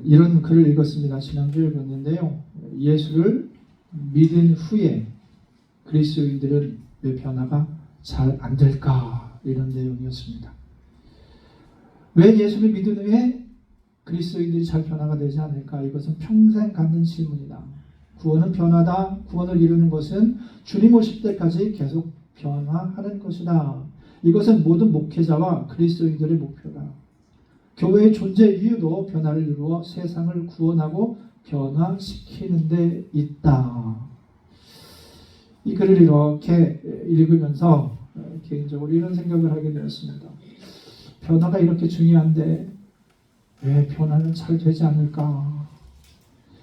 이런 글을 읽었습니다. 지난주에 읽었는데요. 예수를 믿은 후에 그리스도인들은 왜 변화가 잘 안 될까? 이런 내용이었습니다. 왜 예수를 믿은 후에 그리스도인들이 잘 변화가 되지 않을까? 이것은 평생 갖는 질문이다. 구원은 변화다. 구원을 이루는 것은 주님 오실 때까지 계속 변화하는 것이다. 이것은 모든 목회자와 그리스도인들의 목표다. 교회의 존재 이유도 변화를 이루어 세상을 구원하고 변화시키는 데 있다. 이 글을 이렇게 읽으면서 개인적으로 이런 생각을 하게 되었습니다. 변화가 이렇게 중요한데 왜 변화는 잘 되지 않을까?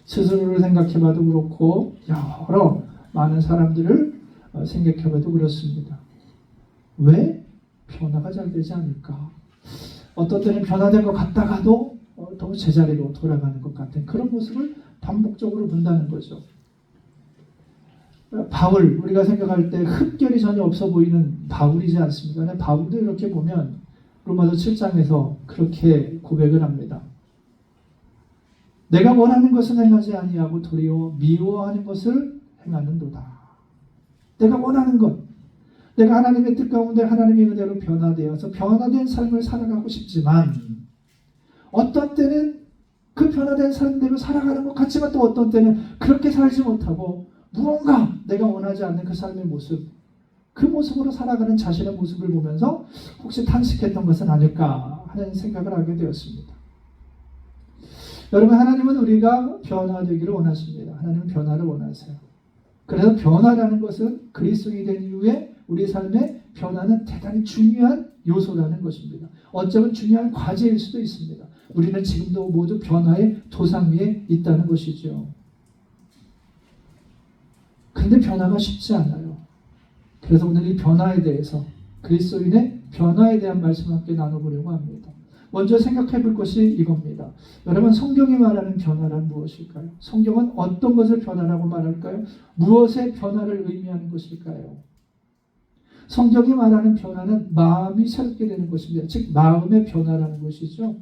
스스로를 생각해봐도 그렇고 여러 많은 사람들을 생각해봐도 그렇습니다. 왜 변화가 잘 되지 않을까? 어떤 때는 변화된 것 같다가도 또 제자리로 돌아가는 것 같은 그런 모습을 반복적으로 본다는 거죠. 바울, 우리가 생각할 때 흡결이 전혀 없어 보이는 바울이지 않습니까? 근데 바울도 이렇게 보면 로마서 7장에서 그렇게 고백을 합니다. 내가 원하는 것은 행하지 아니하고 도리어 미워하는 것을 행하는도다. 내가 원하는 것, 내가 하나님의 뜻 가운데 하나님의 은혜로 변화되어서 변화된 삶을 살아가고 싶지만 어떤 때는 그 변화된 삶대로 살아가는 것 같지만 또 어떤 때는 그렇게 살지 못하고 무언가 내가 원하지 않는 그 삶의 모습, 그 모습으로 살아가는 자신의 모습을 보면서 혹시 탄식했던 것은 아닐까 하는 생각을 하게 되었습니다. 여러분, 하나님은 우리가 변화되기를 원하십니다. 하나님은 변화를 원하세요. 그래서 변화라는 것은 그리스도인이 된 이후에 우리 삶의 변화는 대단히 중요한 요소라는 것입니다. 어쩌면 중요한 과제일 수도 있습니다. 우리는 지금도 모두 변화의 도상 위에 있다는 것이죠. 근데 변화가 쉽지 않아요. 그래서 오늘 이 변화에 대해서 그리스도인의 변화에 대한 말씀을 함께 나눠보려고 합니다. 먼저 생각해 볼 것이 이겁니다. 여러분, 성경이 말하는 변화란 무엇일까요? 성경은 어떤 것을 변화라고 말할까요? 무엇의 변화를 의미하는 것일까요? 성경이 말하는 변화는 마음이 새롭게 되는 것입니다. 즉 마음의 변화라는 것이죠.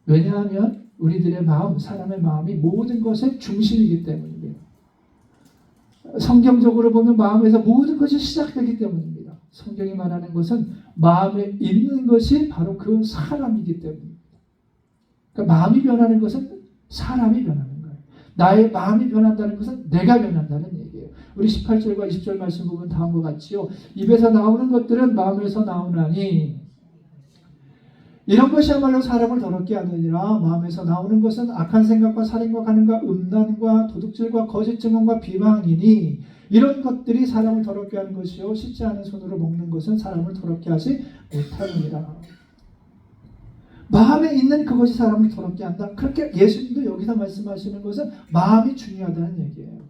왜냐하면 우리들의 마음, 사람의 마음이 모든 것의 중심이기 때문입니다. 성경적으로 보면 마음에서 모든 것이 시작되기 때문입니다. 성경이 말하는 것은 마음에 있는 것이 바로 그 사람이기 때문입니다. 그러니까 마음이 변하는 것은 사람이 변하는 거예요. 나의 마음이 변한다는 것은 내가 변한다는 얘기예요. 우리 18절과 20절 말씀 보면 다음과 같이요. 입에서 나오는 것들은 마음에서 나오나니 이런 것이야말로 사람을 더럽게 하느니라. 마음에서 나오는 것은 악한 생각과 살인과 간음과 음란과 도둑질과 거짓 증언과 비방이니 이런 것들이 사람을 더럽게 하는 것이요 씻지 않은 손으로 먹는 것은 사람을 더럽게 하지 못하느니라. 마음에 있는 그것이 사람을 더럽게 한다. 그렇게 예수님도 여기서 말씀하시는 것은 마음이 중요하다는 얘기예요.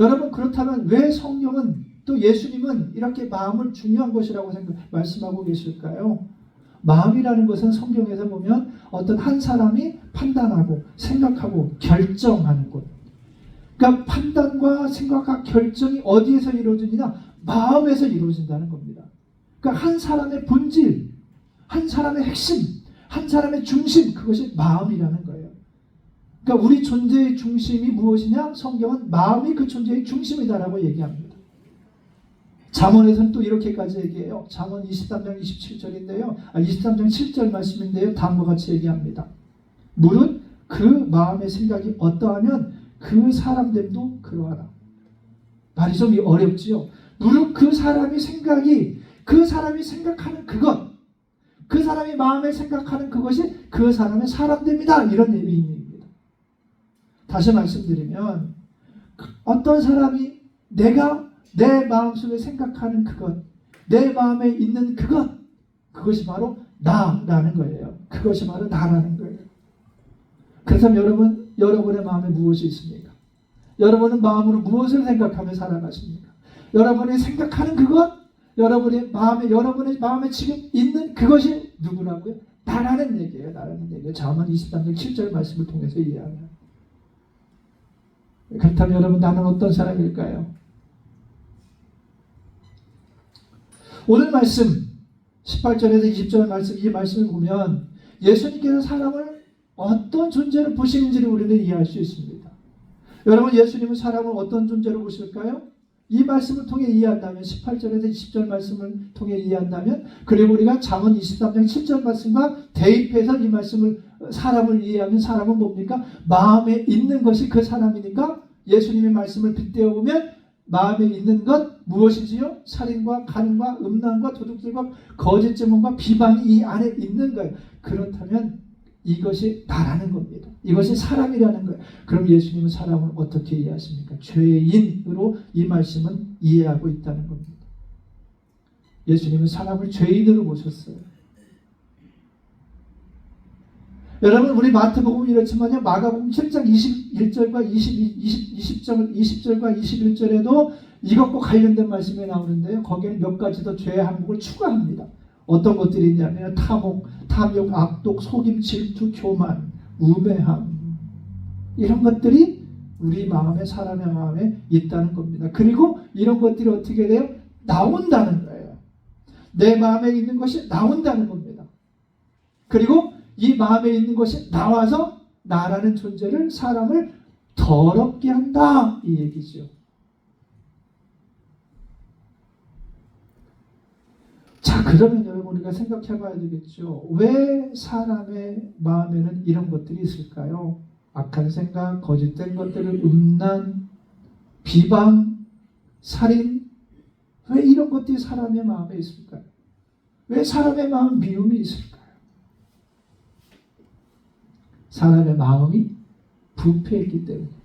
여러분, 그렇다면 왜 성령은 또 예수님은 이렇게 마음을 중요한 것이라고 말씀하고 계실까요? 마음이라는 것은 성경에서 보면 어떤 한 사람이 판단하고 생각하고 결정하는 것. 그러니까 판단과 생각과 결정이 어디에서 이루어지느냐? 마음에서 이루어진다는 겁니다. 그러니까 한 사람의 본질, 한 사람의 핵심, 한 사람의 중심, 그것이 마음이라는 거예요. 그러니까 우리 존재의 중심이 무엇이냐? 성경은 마음이 그 존재의 중심이다라고 얘기합니다. 잠언에서는 또 이렇게까지 얘기해요. 잠언 23장 27절인데요. 23장 7절 말씀인데요. 다음과 같이 얘기합니다. 무릇 그 마음의 생각이 어떠하면 그 사람됨도 그러하다. 말이 좀 어렵지요. 무릇 그 사람이 생각이 그 사람이 생각하는 그것, 그 사람이 마음에 생각하는 그것이 그 사람의 사람됨이다. 이런 의미입니다. 다시 말씀드리면 어떤 사람이 내가 내 마음속에 생각하는 그것, 내 마음에 있는 그것, 그것이 바로 나라는 거예요. 그것이 바로 나라는 거예요. 그래서 여러분의 마음에 무엇이 있습니까? 여러분은 마음으로 무엇을 생각하며 살아가십니까? 여러분이 생각하는 그것, 여러분의 마음에 지금 있는 그것이 누구라고요? 나라는 얘기예요. 나라는 얘기예요. 잠언 23장 7절 말씀을 통해서 이해하면. 그렇다면 여러분, 나는 어떤 사람일까요? 오늘 말씀 18절에서 20절 말씀, 이 말씀을 보면 예수님께서 사람을 어떤 존재로 보시는지를 우리는 이해할 수 있습니다. 여러분, 예수님은 사람을 어떤 존재로 보실까요? 이 말씀을 통해 이해한다면, 18절에서 20절 말씀을 통해 이해한다면, 그리고 우리가 잠언 23장 7절 말씀과 대입해서 이 말씀을, 사람을 이해하면 사람은 뭡니까? 마음에 있는 것이 그 사람이니까 예수님의 말씀을 빗대어 보면 마음에 있는 것 무엇이지요? 살인과 간음과 음란과 도둑질과 거짓 증언과 비방이 이 안에 있는 거예요. 그렇다면 이것이 나라는 겁니다. 이것이 사람이라는 거예요. 그럼 예수님은 사람을 어떻게 이해하십니까? 죄인으로 이 말씀은 이해하고 있다는 겁니다. 예수님은 사람을 죄인으로 보셨어요. 여러분, 우리 마태복음 이렇지만요, 마가복음 7장 21절과 20절과 21절에도 이것과 관련된 말씀이 나오는데요. 거기에는 몇 가지 더 죄의 항목을 추가합니다. 어떤 것들이 있냐면 탐욕, 악독, 속임, 질투, 교만, 우매함, 이런 것들이 우리 마음에, 사람의 마음에 있다는 겁니다. 그리고 이런 것들이 어떻게 돼요? 나온다는 거예요. 내 마음에 있는 것이 나온다는 겁니다. 그리고 이 마음에 있는 것이 나와서 나라는 존재를, 사람을 더럽게 한다, 이 얘기죠. 자, 그러면 여러분, 우리가 생각해 봐야 되겠죠. 왜 사람의 마음에는 이런 것들이 있을까요? 악한 생각, 거짓된 것들을, 음란, 비방, 살인, 왜 이런 것들이 사람의 마음에 있을까요? 왜 사람의 마음 미움이 있을까요? 사람의 마음이 부패했기 때문입니다.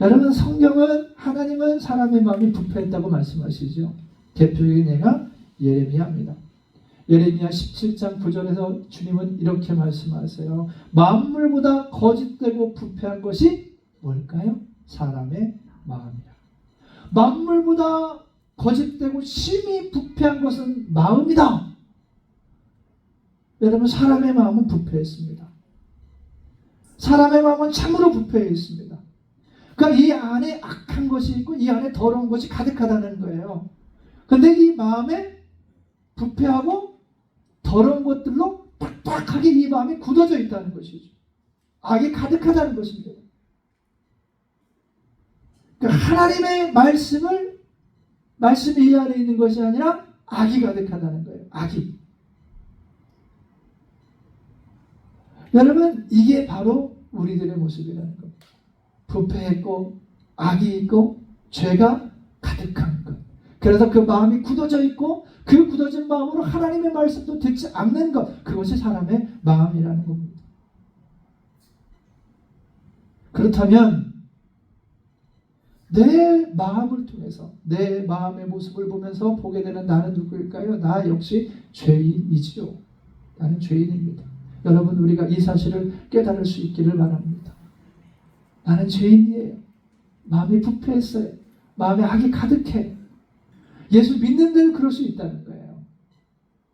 여러분, 성경은, 하나님은 사람의 마음이 부패했다고 말씀하시죠. 대표적인 예가 예레미야입니다. 예레미야 17장 9절에서 주님은 이렇게 말씀하세요. 만물보다 거짓되고 부패한 것이 뭘까요? 사람의 마음이라. 만물보다 거짓되고 심히 부패한 것은 마음이다. 여러분, 사람의 마음은 부패했습니다. 사람의 마음은 참으로 부패했습니다. 그러니까 이 안에 악한 것이 있고 이 안에 더러운 것이 가득하다는 거예요. 그런데 이 마음에 부패하고 더러운 것들로 빡빡하게 이 마음이 굳어져 있다는 것이죠. 악이 가득하다는 것입니다. 그러니까 하나님의 말씀이 이 안에 있는 것이 아니라 악이 가득하다는 거예요. 악이. 여러분, 이게 바로 우리들의 모습이라는 겁니다. 부패했고 악이 있고 죄가 가득한 것. 그래서 그 마음이 굳어져 있고 그 굳어진 마음으로 하나님의 말씀도 듣지 않는 것. 그것이 사람의 마음이라는 겁니다. 그렇다면 내 마음을 통해서 내 마음의 모습을 보면서 보게 되는 나는 누구일까요? 나 역시 죄인이지요. 나는 죄인입니다. 여러분, 우리가 이 사실을 깨달을 수 있기를 바랍니다. 나는 죄인이에요. 마음이 부패했어요. 마음에 악이 가득해. 예수 믿는 데는 그럴 수 있다는 거예요.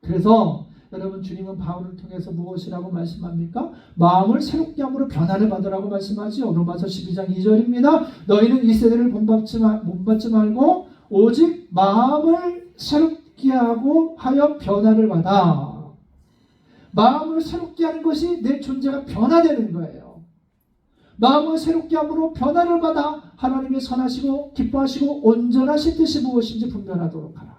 그래서 여러분, 주님은 바울을 통해서 무엇이라고 말씀합니까? 마음을 새롭게 함으로 변화를 받으라고 말씀하지요. 로마서 12장 2절입니다. 너희는 이 세대를 본받지 말고 오직 마음을 새롭게 하고 하여 변화를 받아. 마음을 새롭게 하는 것이 내 존재가 변화되는 거예요. 마음을 새롭게 함으로 변화를 받아 하나님의 선하시고 기뻐하시고 온전하신 뜻이 무엇인지 분별하도록 하라.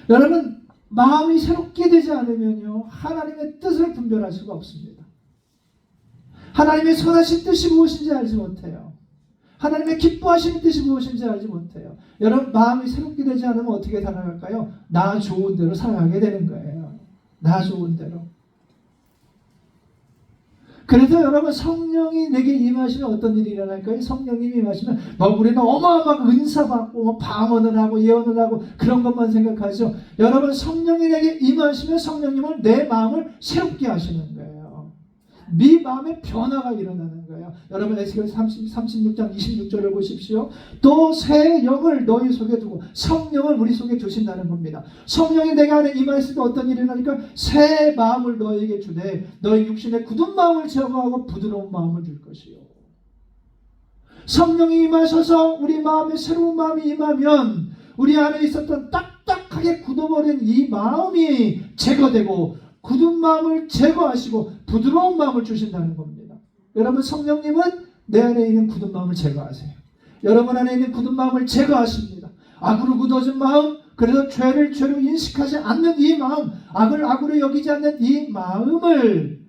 여러분, 마음이 새롭게 되지 않으면요, 하나님의 뜻을 분별할 수가 없습니다. 하나님의 선하신 뜻이 무엇인지 알지 못해요. 하나님의 기뻐하시는 뜻이 무엇인지 알지 못해요. 여러분, 마음이 새롭게 되지 않으면 어떻게 살아갈까요? 나 좋은 대로 살아가게 되는 거예요. 나 좋은 대로. 그래서 여러분, 성령이 내게 임하시면 어떤 일이 일어날까요? 성령님이 임하시면 우리는 어마어마한 은사 받고 방언을 하고 예언을 하고 그런 것만 생각하죠. 여러분, 성령이 내게 임하시면 성령님은 내 마음을 새롭게 하시는 거예요. 네 마음에 변화가 일어나는 거예요. 여러분, 에스겔 36장 26절을 보십시오. 또 새 영을 너희 속에 두고, 성령을 우리 속에 두신다는 겁니다. 성령이 내게 안에 임하였을 때 어떤 일이 일어나니까 새 마음을 너희에게 주되 너희 육신의 굳은 마음을 제거하고 부드러운 마음을 줄 것이요. 성령이 임하셔서 우리 마음에 새로운 마음이 임하면 우리 안에 있었던 딱딱한 딱딱하게 굳어버린 이 마음이 제거되고 굳은 마음을 제거하시고 부드러운 마음을 주신다는 겁니다. 여러분, 성령님은 내 안에 있는 굳은 마음을 제거하세요. 여러분 안에 있는 굳은 마음을 제거하십니다. 악으로 굳어진 마음, 그래서 죄를 죄로 인식하지 않는 이 마음, 악을 악으로 여기지 않는 이 마음을,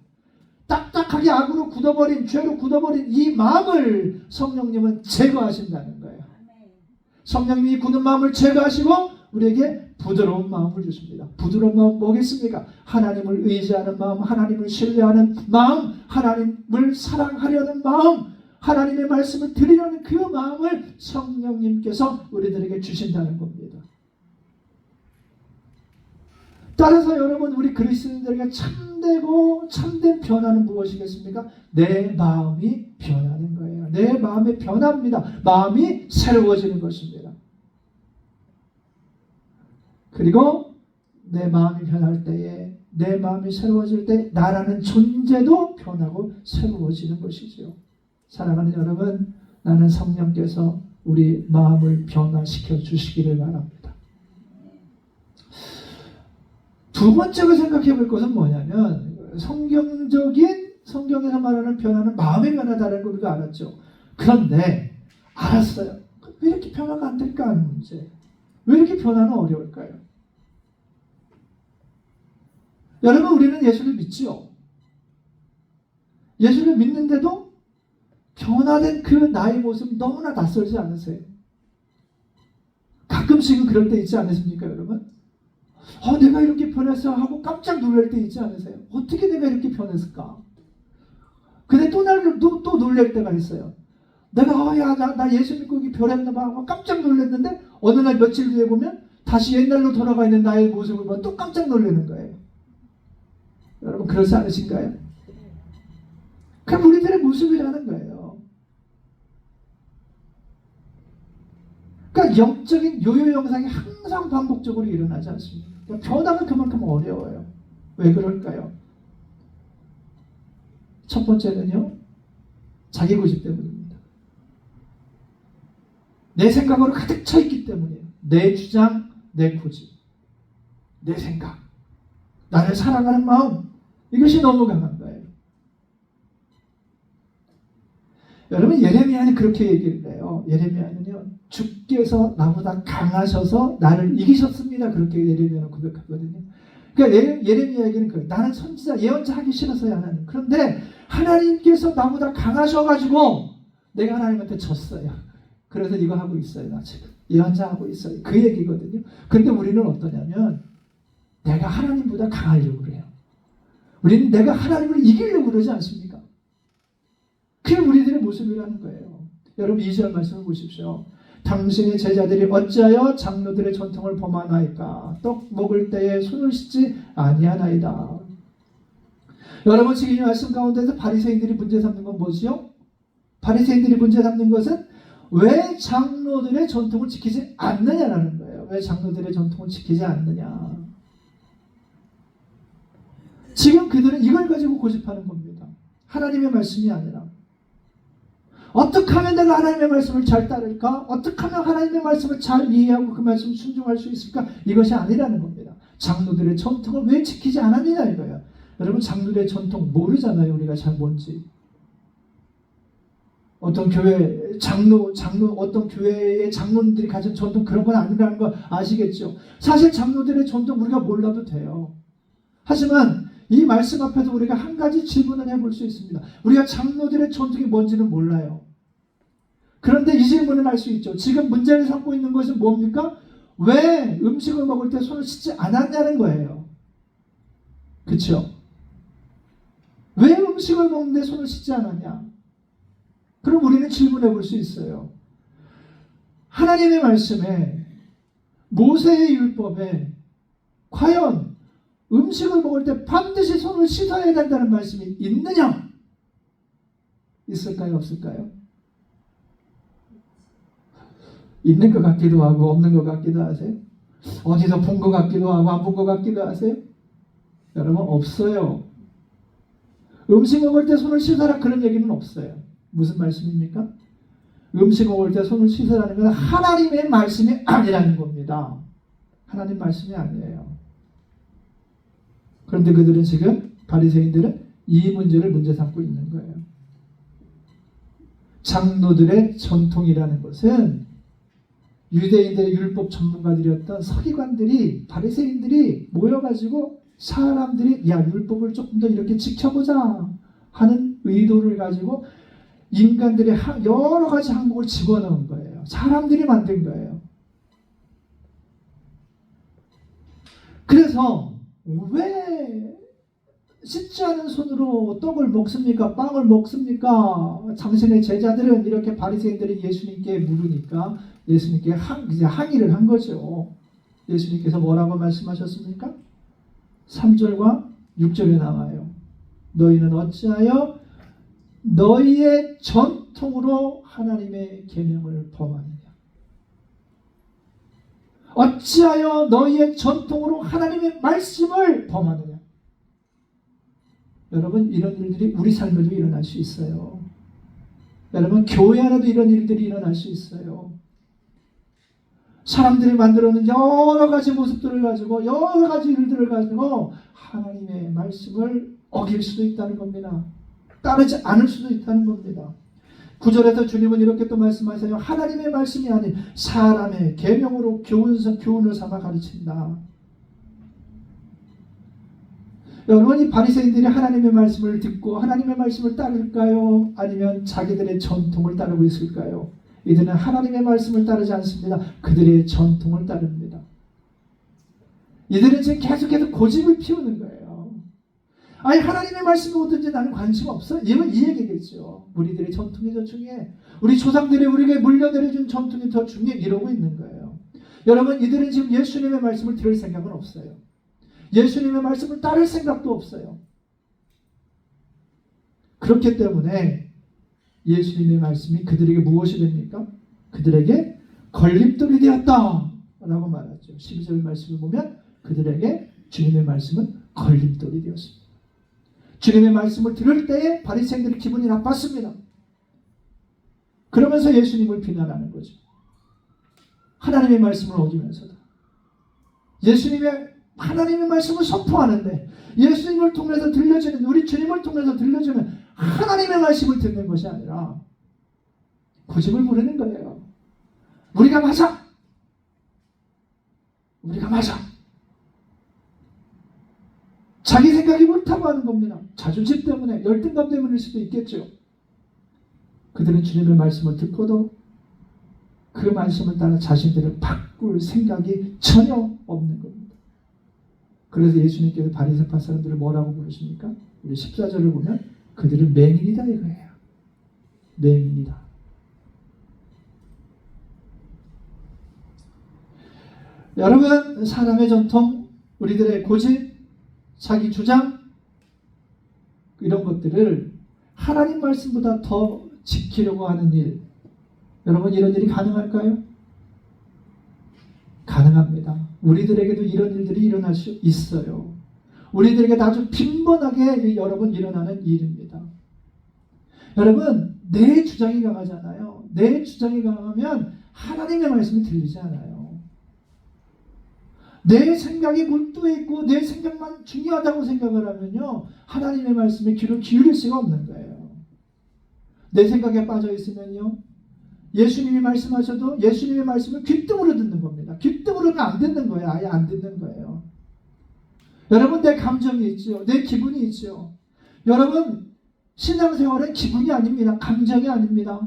딱딱하게 악으로 굳어버린, 죄로 굳어버린 이 마음을 성령님은 제거하신다는 거예요. 성령님이 굳은 마음을 제거하시고 우리에게 부드러운 마음을 주십니다. 부드러운 마음 뭐겠습니까? 하나님을 의지하는 마음, 하나님을 신뢰하는 마음, 하나님을 사랑하려는 마음, 하나님의 말씀을 드리려는 그 마음을 성령님께서 우리들에게 주신다는 겁니다. 따라서 여러분, 우리 그리스도인들에게 참되고 참된 변화는 무엇이겠습니까? 내 마음이 변하는 거예요. 내 마음이 변합니다. 마음이 새로워지는 것입니다. 그리고 내 마음이 변할 때에, 내 마음이 새로워질 때 나라는 존재도 변하고 새로워지는 것이지요. 사랑하는 여러분, 나는 성령께서 우리 마음을 변화시켜 주시기를 바랍니다. 두 번째로 생각해 볼 것은 뭐냐면, 성경에서 말하는 변화는 마음의 변화다라는 걸 우리가 알았죠. 그런데 알았어요. 왜 이렇게 변화가 안 될까 하는 문제. 왜 이렇게 변화는 어려울까요? 여러분, 우리는 예수를 믿지요. 예수를 믿는데도 변화된 그 나의 모습 너무나 낯설지 않으세요? 가끔씩은 그럴 때 있지 않으십니까, 여러분? 내가 이렇게 변했어 하고 깜짝 놀랄 때 있지 않으세요? 어떻게 내가 이렇게 변했을까? 근데 또 놀랄 때가 있어요. 내가 나 예수 믿고 이렇게 변했나 봐 하고 깜짝 놀랐는데 어느 날 며칠 뒤에 보면 다시 옛날로 돌아가 있는 나의 모습을 보면 또 깜짝 놀라는 거예요. 여러분, 그렇지 않으신가요? 그럼 우리들의 모습이라는 거예요. 그러니까 영적인 요요 현상이 항상 반복적으로 일어나지 않습니까? 그러니까 변화가 그만큼 어려워요. 왜 그럴까요? 첫 번째는요, 자기 고집 때문입니다. 내 생각으로 가득 차 있기 때문이에요. 내 주장, 내 고집, 내 생각, 나를 사랑하는 마음, 이것이 너무 강한 거예요. 여러분, 예레미야는 그렇게 얘기를 해요. 예레미야는요, 주께서 나보다 강하셔서 나를 이기셨습니다. 그렇게 예레미야는 고백하거든요. 그러니까 예레미야에게는 그래요. 나는 선지자, 예언자 하기 싫어서요, 하나님. 그런데 하나님께서 나보다 강하셔가지고 내가 하나님한테 졌어요. 그래서 이거 하고 있어요, 나 지금. 예언자 하고 있어요. 그 얘기거든요. 근데 우리는 어떠냐면, 내가 하나님보다 강하려고 그래요. 우리는 내가 하나님을 이기려고 그러지 않습니까? 그게 우리들의 모습이라는 거예요. 여러분, 2절 말씀을 보십시오. 당신의 제자들이 어찌하여 장로들의 전통을 범하나이까? 떡 먹을 때에 손을 씻지 아니하나이다. 여러분, 지금 이 말씀 가운데서 바리새인들이 문제 삼는 건 뭐지요? 바리새인들이 문제 삼는 것은 왜 장로들의 전통을 지키지 않느냐라는 거예요. 왜 장로들의 전통을 지키지 않느냐. 지금 그들은 이걸 가지고 고집하는 겁니다. 하나님의 말씀이 아니라. 어떻게 하면 내가 하나님의 말씀을 잘 따를까? 어떻게 하면 하나님의 말씀을 잘 이해하고 그 말씀을 순종할 수 있을까? 이것이 아니라는 겁니다. 장로들의 전통을 왜 지키지 않았느냐 이거예요. 여러분, 장로들의 전통 모르잖아요. 우리가 잘 뭔지. 어떤 교회 어떤 교회의 장로들이 가진 전통 그런 건 아니라는 거 아시겠죠? 사실 장로들의 전통 우리가 몰라도 돼요. 하지만 이 말씀 앞에서 우리가 한 가지 질문을 해볼 수 있습니다. 우리가 장로들의 전통이 뭔지는 몰라요. 그런데 이 질문을 할 수 있죠. 지금 문제를 삼고 있는 것은 뭡니까? 왜 음식을 먹을 때 손을 씻지 않았냐는 거예요. 그렇죠? 왜 음식을 먹는데 손을 씻지 않았냐? 그럼 우리는 질문해 볼 수 있어요. 하나님의 말씀에, 모세의 율법에 과연 음식을 먹을 때 반드시 손을 씻어야 된다는 말씀이 있느냐? 있을까요? 없을까요? 있는 것 같기도 하고 없는 것 같기도 하세요? 어디서 본 것 같기도 하고 안 본 것 같기도 하세요? 여러분, 없어요. 음식 먹을 때 손을 씻어라 그런 얘기는 없어요. 무슨 말씀입니까? 음식 먹을 때 손을 씻으라는 것은 하나님의 말씀이 아니라는 겁니다. 하나님 말씀이 아니에요. 그런데 그들은 지금 바리새인들은 이 문제를 문제 삼고 있는 거예요. 장로들의 전통이라는 것은 유대인들의 율법 전문가들이었던 서기관들이 바리새인들이 모여가지고 사람들이 야 율법을 조금 더 이렇게 지켜보자 하는 의도를 가지고 인간들의 여러 가지 항목을 집어넣은 거예요. 사람들이 만든 거예요. 그래서 왜 씻지 않은 손으로 떡을 먹습니까? 빵을 먹습니까? 당신의 제자들은 이렇게 바리새인들이 예수님께 물으니까 예수님께 이제 항의를 한 거죠. 예수님께서 뭐라고 말씀하셨습니까? 3절과 6절에 나와요. 너희는 어찌하여 너희의 전통으로 하나님의 계명을 범하느냐? 어찌하여 너희의 전통으로 하나님의 말씀을 범하느냐? 여러분, 이런 일들이 우리 삶에도 일어날 수 있어요. 여러분, 교회 안에도 이런 일들이 일어날 수 있어요. 사람들이 만들어놓은 여러 가지 모습들을 가지고 여러 가지 일들을 가지고 하나님의 말씀을 어길 수도 있다는 겁니다. 따르지 않을 수도 있다는 겁니다. 9절에서 주님은 이렇게 또 말씀하세요. 하나님의 말씀이 아닌 사람의 계명으로 교훈을 삼아 가르친다. 여러분, 이 바리새인들이 하나님의 말씀을 듣고 하나님의 말씀을 따를까요? 아니면 자기들의 전통을 따르고 있을까요? 이들은 하나님의 말씀을 따르지 않습니다. 그들의 전통을 따릅니다. 이들은 지금 계속해서 고집을 피우는 거예요. 아니, 하나님의 말씀이 오든지 나는 관심 없어. 이건 이 얘기겠죠. 우리들의 전통이 더 중요해. 우리 조상들이 우리에게 물려내려준 전통이 더 중요해. 이러고 있는 거예요. 여러분, 이들은 지금 예수님의 말씀을 들을 생각은 없어요. 예수님의 말씀을 따를 생각도 없어요. 그렇기 때문에 예수님의 말씀이 그들에게 무엇이 됩니까? 그들에게 걸림돌이 되었다 라고 말하죠. 12절 말씀을 보면 그들에게 주님의 말씀은 걸림돌이 되었습니다. 주님의 말씀을 들을 때에 바리새인들의 기분이 나빴습니다. 그러면서 예수님을 비난하는 거죠. 하나님의 말씀을 어기면서도. 하나님의 말씀을 선포하는데 예수님을 통해서 들려주는, 우리 주님을 통해서 들려주는 하나님의 말씀을 듣는 것이 아니라 고집을 부리는 거예요. 우리가 맞아. 자기 생각이 옳다고 하는 겁니다. 자존심 때문에, 열등감 때문일 수도 있겠죠. 그들은 주님의 말씀을 듣고도 그 말씀을 따라 자신들을 바꿀 생각이 전혀 없는 겁니다. 그래서 예수님께서 바리새파 사람들을 뭐라고 부르십니까? 우리 14절을 보면 그들은 맹인이다 이거예요. 맹인이다. 여러분, 사람의 전통, 우리들의 고집, 자기 주장, 이런 것들을 하나님 말씀보다 더 지키려고 하는 일, 여러분, 이런 일이 가능할까요? 가능합니다. 우리들에게도 이런 일들이 일어날 수 있어요. 우리들에게 아주 빈번하게 여러분 일어나는 일입니다. 여러분, 내 주장이 강하잖아요. 내 주장이 강하면 하나님의 말씀이 들리지 않아요. 내 생각이 몰두해 있고 내 생각만 중요하다고 생각을 하면요, 하나님의 말씀에 귀를 기울일 수가 없는 거예요. 내 생각에 빠져 있으면요, 예수님이 말씀하셔도 예수님의 말씀을 귓등으로 듣는 겁니다. 귓등으로는 안 듣는 거예요. 아예 안 듣는 거예요. 여러분, 내 감정이 있죠. 내 기분이 있죠. 여러분, 신앙생활은 기분이 아닙니다. 감정이 아닙니다.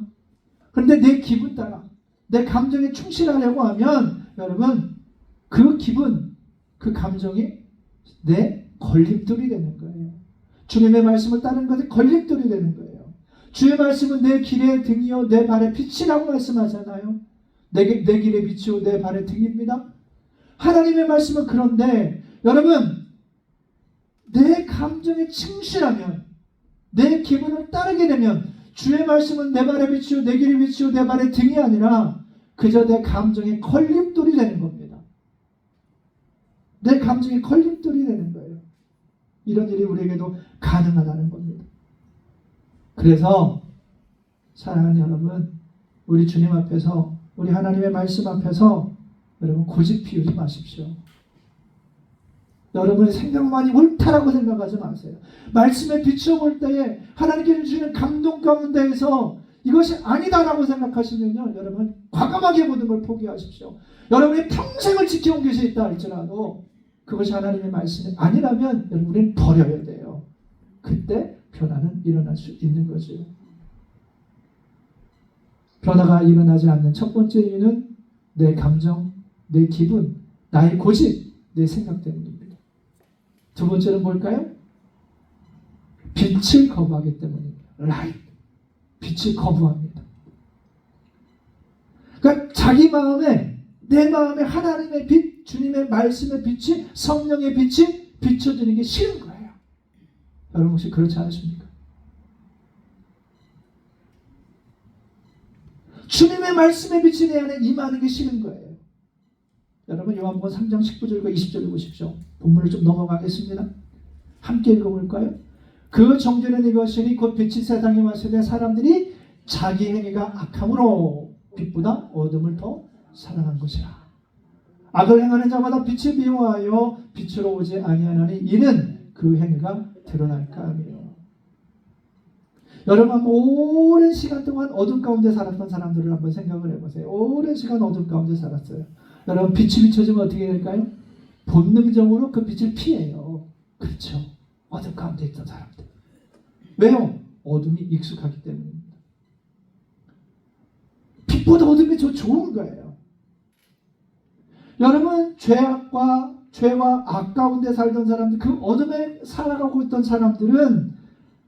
그런데 내 기분 따라, 내 감정에 충실하려고 하면 여러분, 그 기분, 그 감정이 내 걸림돌이 되는 거예요. 주님의 말씀을 따르는 것이 걸림돌이 되는 거예요. 주의 말씀은 내 길의 등이요 내 발의 빛이라고 말씀하잖아요. 내 길의 빛이요 내 발의 등입니다. 하나님의 말씀은 그런데 여러분, 내 감정에 충실하면, 내 기분을 따르게 되면 주의 말씀은 내 발의 빛이요 내 길의 빛이요 내 발의 등이 아니라 그저 내 감정의 걸림돌이 되는 겁니다. 내 감정의 걸림돌이 되는 거예요. 이런 일이 우리에게도 가능하다는 겁니다. 그래서 사랑하는 여러분, 우리 주님 앞에서, 우리 하나님의 말씀 앞에서 여러분 고집 피우지 마십시오. 여러분의 생각만이 옳다라고 생각하지 마세요. 말씀에 비춰볼 때에 하나님께서 주시는 감동 가운데에서 이것이 아니다라고 생각하시면요, 여러분 과감하게 모든 걸 포기하십시오. 여러분이 평생을 지켜온 것이 있다 할지라도 그것이 하나님의 말씀이 아니라면 여러분은 버려야 돼요. 그때 변화는 일어날 수 있는 거죠. 변화가 일어나지 않는 첫 번째 이유는 내 감정, 내 기분, 나의 고집, 내 생각 때문입니다. 두 번째는 뭘까요? 빛을 거부하기 때문입니다. 라이트, 빛을 거부합니다. 그러니까 자기 마음에, 내 마음에 하나님의 빛, 주님의 말씀의 빛이, 성령의 빛이 비춰지는 게 싫은 거예요. 여러분 혹시 그렇지 않으십니까? 주님의 말씀의 빛이 내 안에 임하는 게 싫은 거예요. 여러분 요한복음 3장 19절과 20절을 보십시오. 본문을 좀 넘어가겠습니다. 함께 읽어볼까요? 그 정죄는 이것이니 곧 빛이 세상에 왔을 때 사람들이 자기 행위가 악함으로 빛보다 어둠을 더 사랑한 것이라. 악을 행하는 자마다 빛을 미워하여 빛으로 오지 아니하나니 이는 그 행위가 드러날까 하며. 여러분 오랜 시간 동안 어둠 가운데 살았던 사람들을 한번 생각을 해보세요. 오랜 시간 어둠 가운데 살았어요. 여러분 빛이 비춰지면 어떻게 될까요? 본능적으로 그 빛을 피해요. 그렇죠. 어둠 가운데 있던 사람들. 왜요? 어둠이 익숙하기 때문입니다. 빛보다 어둠이 더 좋은 거예요. 여러분 죄와 악 가운데 살던 사람들, 그 어둠에 살아가고 있던 사람들은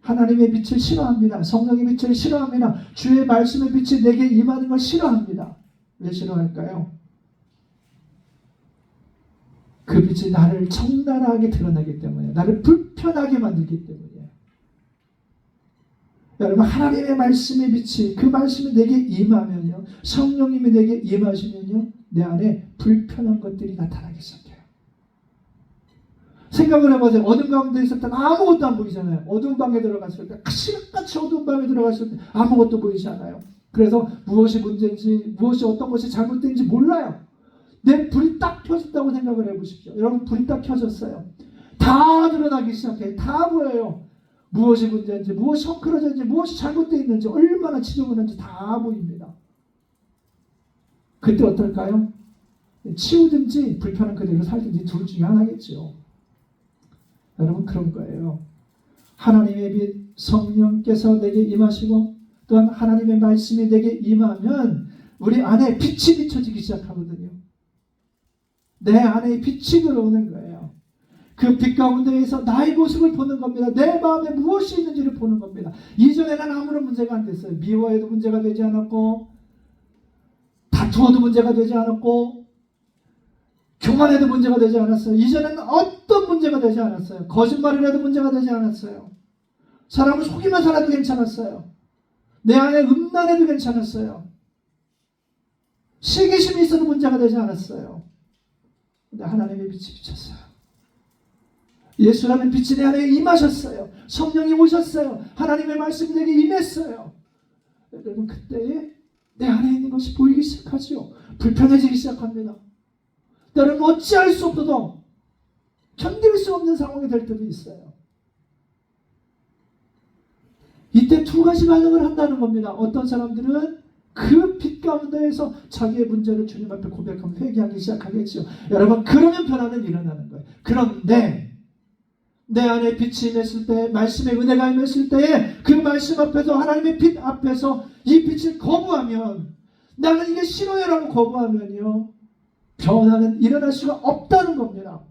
하나님의 빛을 싫어합니다. 성령의 빛을 싫어합니다. 주의 말씀의 빛이 내게 임하는 걸 싫어합니다. 왜 싫어할까요? 그 빛이 나를 적나라하게 드러나기 때문에, 나를 불편하게 만들기 때문에. 여러분 하나님의 말씀의 빛이, 그 말씀이 내게 임하면요, 성령님이 내게 임하시면요, 내 안에 불편한 것들이 나타나기 시작해요. 생각을 해보세요. 어둠 가운데 있을 때 아무것도 안 보이잖아요. 어두운 방에 들어갔을 때, 시간같이 어두운 방에 들어갔을 때 아무것도 보이지 않아요. 그래서 무엇이 문제인지, 무엇이 어떤 것이 잘못된지 몰라요. 내 불이 딱 켜졌다고 생각을 해보십시오. 여러분 불이 딱 켜졌어요. 다 드러나기 시작해요. 다 보여요. 무엇이 문제인지, 무엇이 헝클어졌는지, 무엇이 잘못되어 있는지, 얼마나 지저분한지 다 보입니다. 그때 어떨까요? 치우든지 불편한 그대로 살든지 둘 중에 하나겠죠. 여러분 그런 거예요. 하나님의 빛, 성령께서 내게 임하시고 또한 하나님의 말씀이 내게 임하면 우리 안에 빛이 비춰지기 시작하거든요. 내 안에 빛이 들어오는 거예요. 그 빛 가운데에서 나의 모습을 보는 겁니다. 내 마음에 무엇이 있는지를 보는 겁니다. 이전에는 아무런 문제가 안 됐어요. 미워해도 문제가 되지 않았고, 다투어도 문제가 되지 않았고, 교만해도 문제가 되지 않았어요. 이전에는 어떤 문제가 되지 않았어요. 거짓말을 해도 문제가 되지 않았어요. 사람을 속이면 살아도 괜찮았어요. 내 안에 음란해도 괜찮았어요. 시기심이 있어도 문제가 되지 않았어요. 근데 하나님의 빛이 비쳤어요. 예수라는 빛이 내 안에 임하셨어요. 성령이 오셨어요. 하나님의 말씀이 내게 임했어요. 여러분 그때에 내 안에 있는 것이 보이기 시작하죠. 불편해지기 시작합니다. 여러분 어찌할 수 없어도 견딜 수 없는 상황이 될 때도 있어요. 이때 두 가지 반응을 한다는 겁니다. 어떤 사람들은 그 빛 가운데에서 자기의 문제를 주님 앞에 고백하면 회개하기 시작하겠죠. 여러분 그러면 변화는 일어나는 거예요. 그런데 내 안에 빛이 임했을 때, 말씀의 은혜가 임했을 때에 그 말씀 앞에서, 하나님의 빛 앞에서 이 빛을 거부하면, 나는 이게 싫어요라고 거부하면요, 변화는 일어날 수가 없다는 겁니다.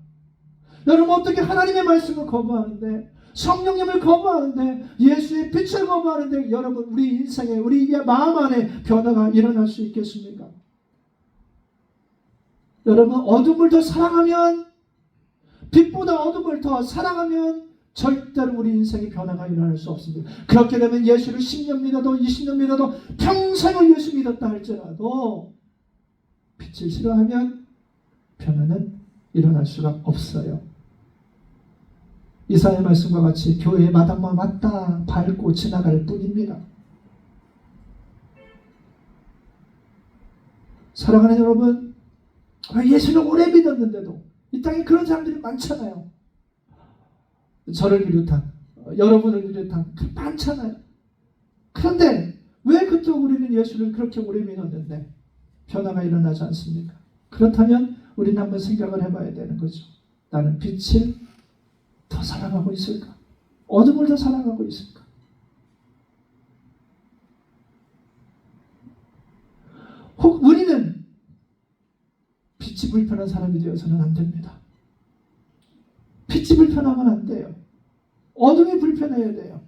여러분 어떻게 하나님의 말씀을 거부하는데, 성령님을 거부하는데, 예수의 빛을 거부하는데 여러분 우리 인생에, 우리의 마음 안에 변화가 일어날 수 있겠습니까? 여러분 어둠을 더 사랑하면, 빛보다 어둠을 더 사랑하면 절대로 우리 인생에 변화가 일어날 수 없습니다. 그렇게 되면 예수를 10년 믿어도 20년 믿어도 평생을 예수 믿었다 할지라도 빛을 싫어하면 변화는 일어날 수가 없어요. 이사야의 말씀과 같이 교회의 마당만 왔다 밟고 지나갈 뿐입니다. 사랑하는 여러분, 예수를 오래 믿었는데도 이 땅에 그런 사람들이 많잖아요. 저를 비롯한 여러분을 비롯한 많잖아요. 그런데 왜 그토록 우리는 예수를 그렇게 오래 믿었는데 변화가 일어나지 않습니까? 그렇다면 우리는 한번 생각을 해봐야 되는 거죠. 나는 빛을 더 사랑하고 있을까? 어둠을 더 사랑하고 있을까? 혹 우리는 빛이 불편한 사람이 되어서는 안 됩니다. 빛이 불편하면 안 돼요. 어둠이 불편해야 돼요.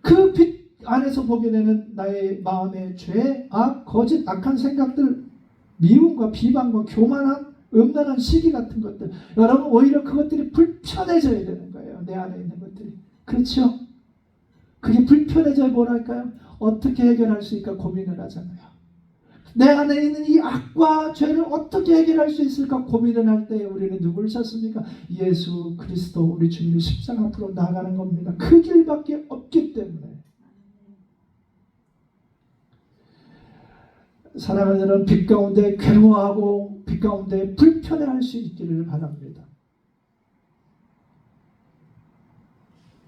그 빛 안에서 보게 되는 나의 마음의 죄, 악, 거짓, 악한 생각들, 미움과 비방과 교만함, 음란한 시기 같은 것들, 여러분 오히려 그것들이 불편해져야 되는 거예요. 내 안에 있는 것들이. 그렇죠? 그게 불편해져야 뭐랄까요? 어떻게 해결할 수 있을까 고민을 하잖아요. 내 안에 있는 이 악과 죄를 어떻게 해결할 수 있을까 고민을 할 때 우리는 누구를 찾습니까? 예수 그리스도 우리 주님의 십자가 앞으로 나아가는 겁니다. 그 길밖에 없기 때문에. 사랑하는 여러분, 빛 가운데 괴로워하고 빛 가운데 불편해할 수 있기를 바랍니다.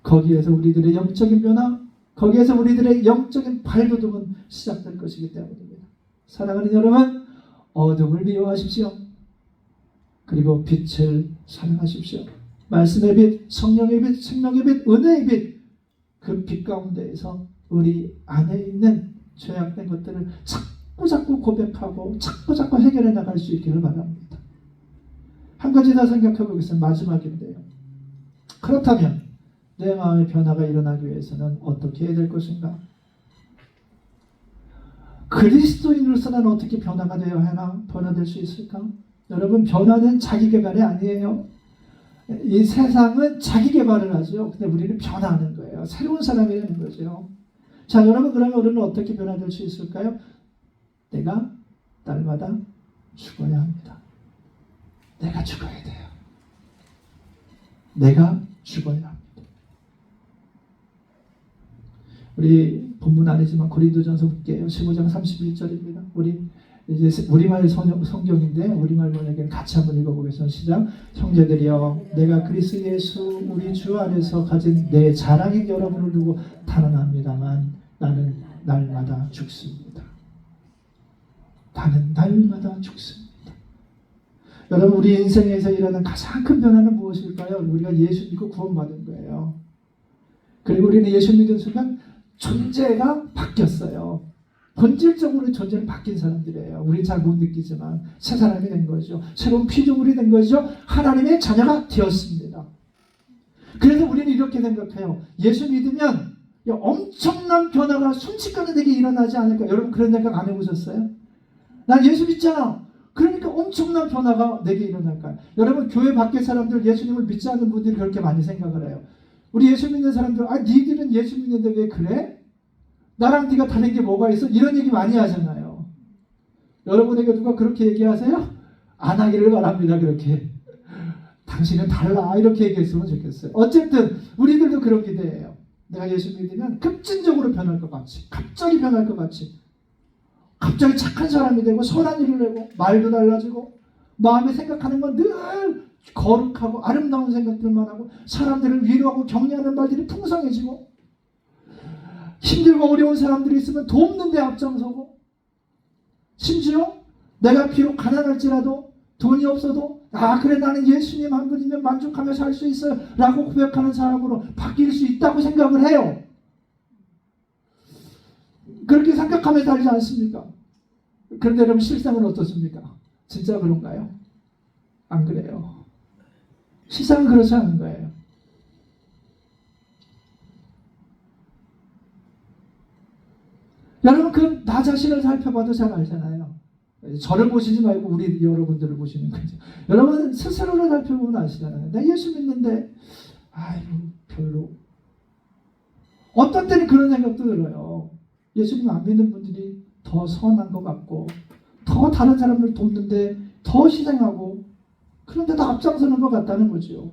거기에서 우리들의 영적인 변화, 거기에서 우리들의 영적인 발돋움은 시작될 것이기 때문입니다. 사랑하는 여러분, 어둠을 미워하십시오. 그리고 빛을 사랑하십시오. 말씀의 빛, 성령의 빛, 생명의 빛, 은혜의 빛, 그 빛 가운데에서 우리 안에 있는 죄악된 것들을 자꾸 고백하고 자꾸 해결해 나갈 수 있기를 바랍니다. 한 가지 더 생각해 보겠습니다. 마지막인데요. 그렇다면 내 마음의 변화가 일어나기 위해서는 어떻게 해야 될 것인가? 그리스도인으로서는 어떻게 변화가 되어야 하나? 변화될 수 있을까? 여러분, 변화는 자기 개발이 아니에요. 이 세상은 자기 개발을 하죠. 근데 우리는 변화하는 거예요. 새로운 사람이 되는 거죠. 자, 여러분, 그러면 우리는 어떻게 변화될 수 있을까요? 내가 날마다 죽어야 합니다. 내가 죽어야 돼요. 내가 죽어야 합니다. 우리 본문 아니지만 고린도전서 볼게요. 15장 31절입니다. 우리 이제 우리말 성경인데 우리말 번역에 같이 한번 읽어보겠습니다. 시작. 형제들이여, 내가 그리스도 예수 우리 주 안에서 가진 내 자랑인 여러분을 두고 탄원합니다만 나는 날마다 죽습니다. 나는 날마다 죽습니다. 여러분, 우리 인생에서 일어난 가장 큰 변화는 무엇일까요? 우리가 예수 믿고 구원받은 거예요. 그리고 우리는 예수 믿은 순간 존재가 바뀌었어요. 본질적으로 존재는 바뀐 사람들이에요. 우리 잘 못 느끼지만 새 사람이 된 거죠. 새로운 피조물이 된 거죠. 하나님의 자녀가 되었습니다. 그래서 우리는 이렇게 생각해요. 예수 믿으면 엄청난 변화가 순식간에 되게 일어나지 않을까? 여러분, 그런 생각 안 해보셨어요? 난 예수 믿잖아. 그러니까 엄청난 변화가 내게 일어날까요? 여러분, 교회 밖에 사람들, 예수님을 믿지 않는 분들이 그렇게 많이 생각을 해요. 우리 예수 믿는 사람들, 니들은 예수 믿는데 왜 그래? 나랑 네가 다른 게 뭐가 있어? 이런 얘기 많이 하잖아요. 여러분에게 누가 그렇게 얘기하세요? 안 하기를 바랍니다. 그렇게. 당신은 달라. 이렇게 얘기했으면 좋겠어요. 어쨌든 우리들도 그런 기대예요. 내가 예수 믿으면 급진적으로 변할 것 같이, 갑자기 변할 것 같이, 갑자기 착한 사람이 되고 선한 일을 하고 말도 달라지고 마음에 생각하는 건 늘 거룩하고 아름다운 생각들만 하고 사람들을 위로하고 격려하는 말들이 풍성해지고 힘들고 어려운 사람들이 있으면 돕는 데 앞장서고 심지어 내가 비록 가난할지라도 돈이 없어도 그래 나는 예수님 한 분이면 만족하며 살 수 있어요 라고 고백하는 사람으로 바뀔 수 있다고 생각을 해요. 그렇게 생각하며 살지 않습니까? 그런데 여러분, 실상은 어떻습니까? 진짜 그런가요? 안 그래요. 실상은 그렇지 않은 거예요. 여러분, 그 나 자신을 살펴봐도 잘 알잖아요. 저를 보시지 말고 우리 여러분들을 보시는 거죠. 여러분 스스로를 살펴보면 아시잖아요. 나 예수 믿는데 별로. 어떤 때는 그런 생각도 들어요. 예수님 안 믿는 분들이 더 선한 것 같고 더 다른 사람을 돕는데 더 희생하고 그런데도 앞장서는 것 같다는 거죠.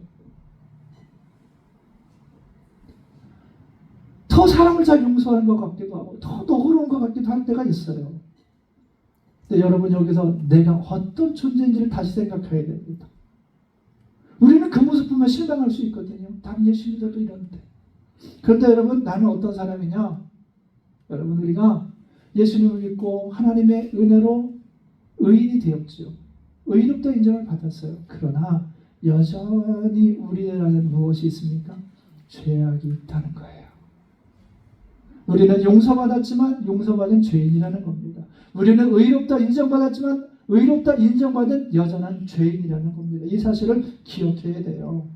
더 사람을 잘 용서하는 것 같기도 하고 더 너그러운 것 같기도 할 때가 있어요. 근데 여러분 여기서 내가 어떤 존재인지를 다시 생각해야 됩니다. 우리는 그 모습 보면 실망할 수 있거든요. 난 예수 믿어도 이런데. 그런데 여러분 나는 어떤 사람이냐? 여러분 우리가 예수님을 믿고 하나님의 은혜로 의인이 되었지요. 의롭다 인정을 받았어요. 그러나 여전히 우리 안에는 무엇이 있습니까? 죄악이 있다는 거예요. 우리는 용서받았지만 용서받은 죄인이라는 겁니다. 우리는 의롭다 인정받았지만 의롭다 인정받은 여전한 죄인이라는 겁니다. 이 사실을 기억해야 돼요.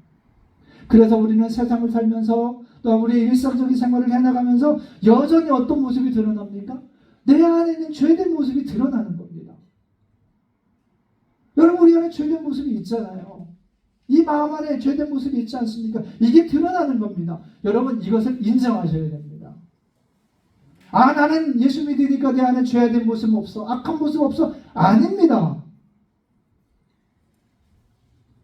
그래서 우리는 세상을 살면서 또 우리의 일상적인 생활을 해나가면서 여전히 어떤 모습이 드러납니까? 내 안에 있는 죄된 모습이 드러나는 겁니다. 여러분 우리 안에 죄된 모습이 있잖아요. 이 마음 안에 죄된 모습이 있지 않습니까? 이게 드러나는 겁니다. 여러분 이것을 인정하셔야 됩니다. 아 나는 예수 믿으니까 내 안에 죄된 모습 없어. 악한 모습 없어. 아닙니다.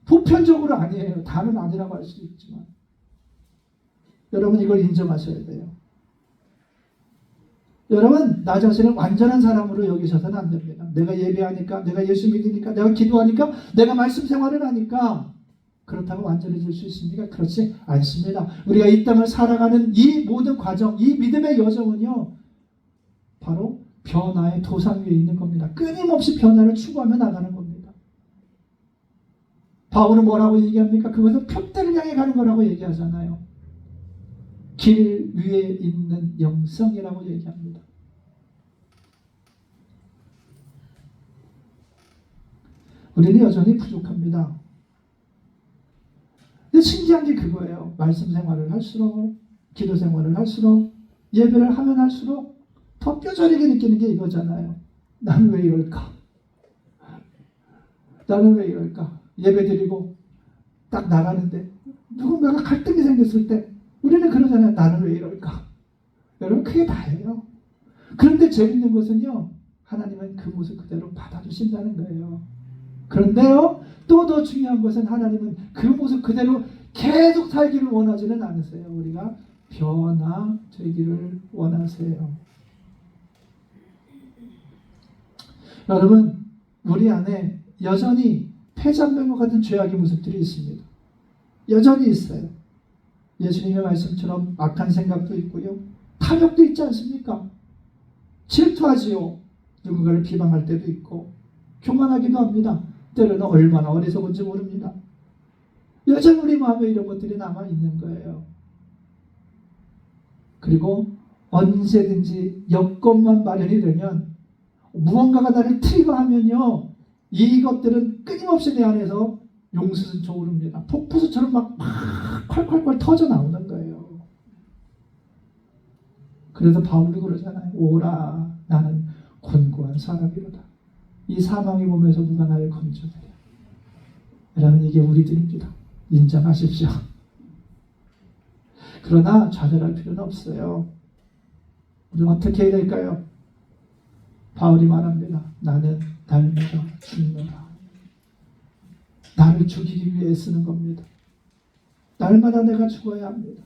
보편적으로 아니에요. 다는 아니라고 할 수도 있지만 여러분 이걸 인정하셔야 돼요. 여러분 나 자신을 완전한 사람으로 여기셔서는 안 됩니다. 내가 예배하니까 내가 예수 믿으니까 내가 기도하니까 내가 말씀 생활을 하니까 그렇다고 완전해질 수 있습니까? 그렇지 않습니다. 우리가 이 땅을 살아가는 이 모든 과정, 이 믿음의 여정은요 바로 변화의 도상 위에 있는 겁니다. 끊임없이 변화를 추구하며 나가는 겁니다. 바울은 뭐라고 얘기합니까? 그것은 표대를 향해 가는 거라고 얘기하잖아요. 길 위에 있는 영성이라고 얘기합니다. 우리는 여전히 부족합니다. 근데 신기한 게 그거예요. 말씀 생활을 할수록 기도 생활을 할수록 예배를 하면 할수록 더 뼈저리게 느끼는 게 이거잖아요. 나는 왜 이럴까? 나는 왜 이럴까? 예배 드리고 딱 나가는데 누군가가 갈등이 생겼을 때 우리는 그러잖아요. 나는 왜 이럴까? 여러분 그게 다예요. 그런데 재밌는 것은요. 하나님은 그 모습 그대로 받아주신다는 거예요. 그런데요. 또 더 중요한 것은 하나님은 그 모습 그대로 계속 살기를 원하지는 않으세요. 우리가 변화되기를 원하세요. 여러분 우리 안에 여전히 폐잔병과 같은 죄악의 모습들이 있습니다. 여전히 있어요. 예수님의 말씀처럼 악한 생각도 있고요. 탐욕도 있지 않습니까? 질투하지요. 누군가를 비방할 때도 있고 교만하기도 합니다. 때로는 얼마나 어리석은지 모릅니다. 여전히 우리 마음에 이런 것들이 남아있는 거예요. 그리고 언제든지 여건만 마련이 되면 무언가가 나를 트리거하면요. 이것들은 끊임없이 내 안에서 용수는 오릅니다. 폭포수처럼 막 콸콸콸 터져 나오는 거예요. 그래서 바울이 그러잖아요. 오라 나는 곤고한 사람이로다. 이 사망의 몸에서 누가 나를 건져내랴. 여러분 이게 우리들입니다. 인정하십시오. 그러나 좌절할 필요는 없어요. 우리는 어떻게 해야 될까요? 바울이 말합니다. 나는 날마다 죽노라. 나를 죽이기 위해 쓰는 겁니다. 날마다 내가 죽어야 합니다.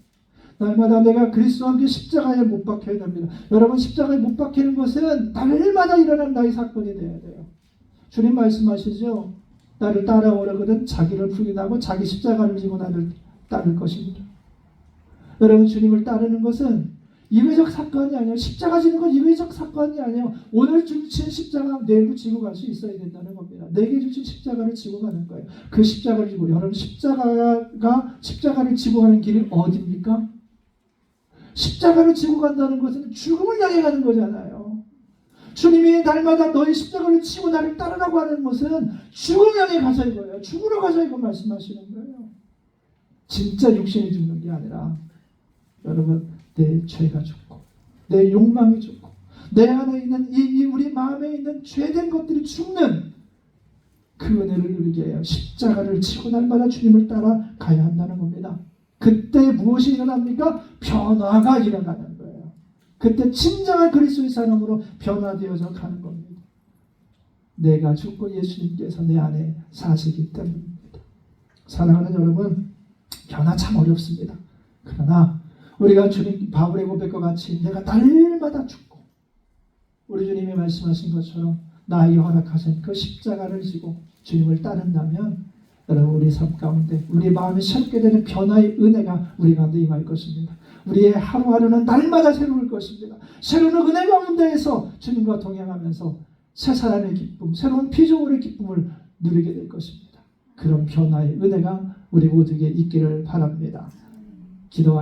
날마다 내가 그리스도와 함께 십자가에 못 박혀야 됩니다. 여러분 십자가에 못 박히는 것은 날마다 일어나는 나의 사건이 되어야 돼요. 주님 말씀하시죠. 나를 따라오려거든 자기를 부인하고 자기 십자가를 지고 나를 따를 것입니다. 여러분 주님을 따르는 것은 이외적 사건이 아니에요. 십자가 지는 건 이외적 사건이 아니에요. 오늘 주신 십자가 내일도 지고 갈 수 있어야 된다는 겁니다. 내게 주신 십자가를 지고 가는 거예요. 그 십자가를 지고 여러분 십자가를 지고 가는 길이 어디입니까? 십자가를 지고 간다는 것은 죽음을 향해 가는 거잖아요. 주님이 날마다 너희 십자가를 지고 나를 따르라고 하는 것은 죽음 향해 가서 이거예요. 죽으러 가서 이거 말씀하시는 거예요. 진짜 육신이 죽는 게 아니라 여러분 내 죄가 죽고 내 욕망이 죽고 내 안에 있는 이 우리 마음에 있는 죄된 것들이 죽는 그 은혜를 누리게 해요. 십자가를 지고 날마다 주님을 따라 가야 한다는 겁니다. 그때 무엇이 일어납니까? 변화가 일어나는 거예요. 그때 진정한 그리스도의 사람으로 변화되어서 가는 겁니다. 내가 죽고 예수님께서 내 안에 사시기 때문입니다. 사랑하는 여러분, 변화 참 어렵습니다. 그러나 우리가 주님 바울의 고백과 같이 내가 날마다 죽고 우리 주님이 말씀하신 것처럼 나에게 허락하신 그 십자가를 지고 주님을 따른다면 여러분 우리 삶 가운데 우리 마음이 새롭게 되는 변화의 은혜가 우리 가운데 임할 것입니다. 우리의 하루하루는 날마다 새로울 것입니다. 새로운 은혜 가운데에서 주님과 동행하면서 새 사람의 기쁨, 새로운 피조물의 기쁨을 누리게 될 것입니다. 그런 변화의 은혜가 우리 모두에게 있기를 바랍니다. 기도하겠습니다.